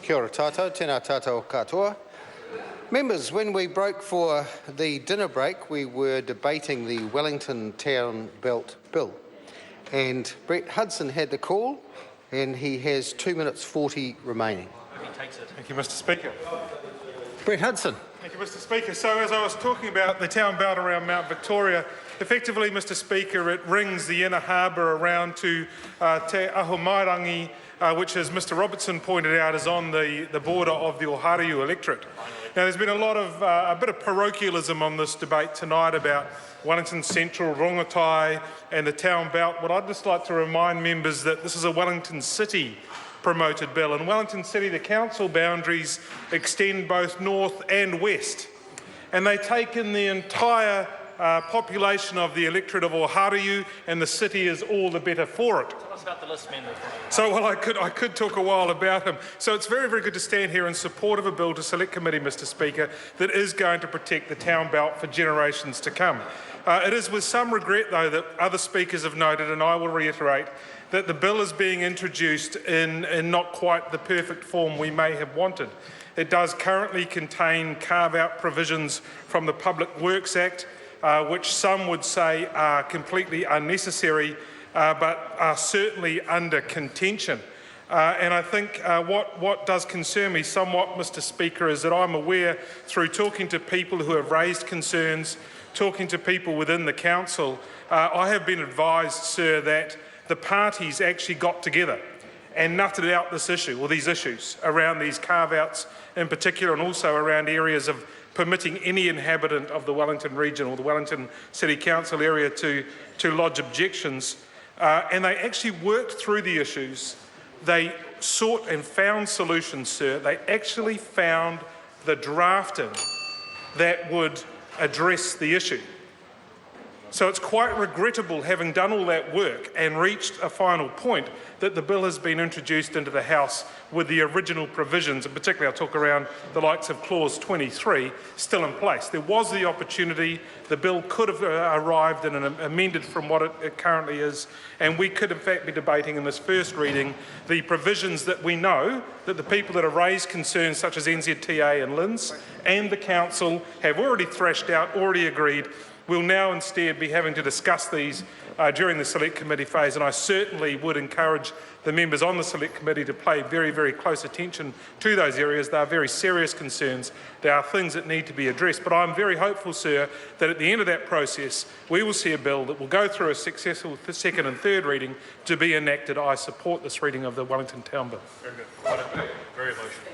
Kia ora tātou, tēnā tātou katoa. Members, when we broke for the dinner break, we were debating the Wellington Town Belt Bill. And Brett Hudson had the call, and he has 2 minutes 40 remaining. He takes it. Thank you, Mr Speaker. Brett Hudson. Thank you, Mr Speaker. So as I was talking about the town belt around Mount Victoria, effectively, Mr Speaker, it rings the inner harbour around to Te Ahomairangi, which, as Mr Robertson pointed out, is on the border of the Ohariu electorate. Now, there's been a bit of parochialism on this debate tonight about Wellington Central, Rongotai and the town belt. But I'd just like to remind members that this is a Wellington City promoted bill. In Wellington City, the council boundaries extend both north and west, and they take in the entire population of the electorate of Ohariu, and the city is all the better for it. Tell us about the list, member. So, well, I could talk a while about him. So it's very, very good to stand here in support of a bill to select committee, Mr Speaker, that is going to protect the town belt for generations to come. It is with some regret, though, that other speakers have noted, and I will reiterate, that the bill is being introduced in not quite the perfect form we may have wanted. It does currently contain carve-out provisions from the Public Works Act, which some would say are completely unnecessary, but are certainly under contention. And I think what does concern me somewhat, Mr Speaker, is that I'm aware through talking to people who have raised concerns, talking to people within the council, I have been advised, sir, that the parties actually got together and nutted out this issue, or these issues, around these carve-outs in particular, and also around areas of permitting any inhabitant of the Wellington region or the Wellington City Council area to lodge objections. And they actually worked through the issues. They sought and found solutions, sir. They actually found the drafting that would address the issue. So it's quite regrettable, having done all that work and reached a final point, that the bill has been introduced into the House with the original provisions, and particularly I'll talk around the likes of clause 23, still in place. There was the opportunity, the bill could have arrived and amended from what it currently is, and we could in fact be debating in this first reading the provisions that we know that the people that have raised concerns such as NZTA and LINZ and the Council have already thrashed out, already agreed. We'll now instead be having to discuss these during the Select Committee phase, and I certainly would encourage the members on the Select Committee to pay very, very close attention to those areas. They are very serious concerns. There are things that need to be addressed. But I'm very hopeful, sir, that at the end of that process, we will see a bill that will go through a successful second and third reading to be enacted. I support this reading of the Wellington Town Bill. Very good. Very emotional.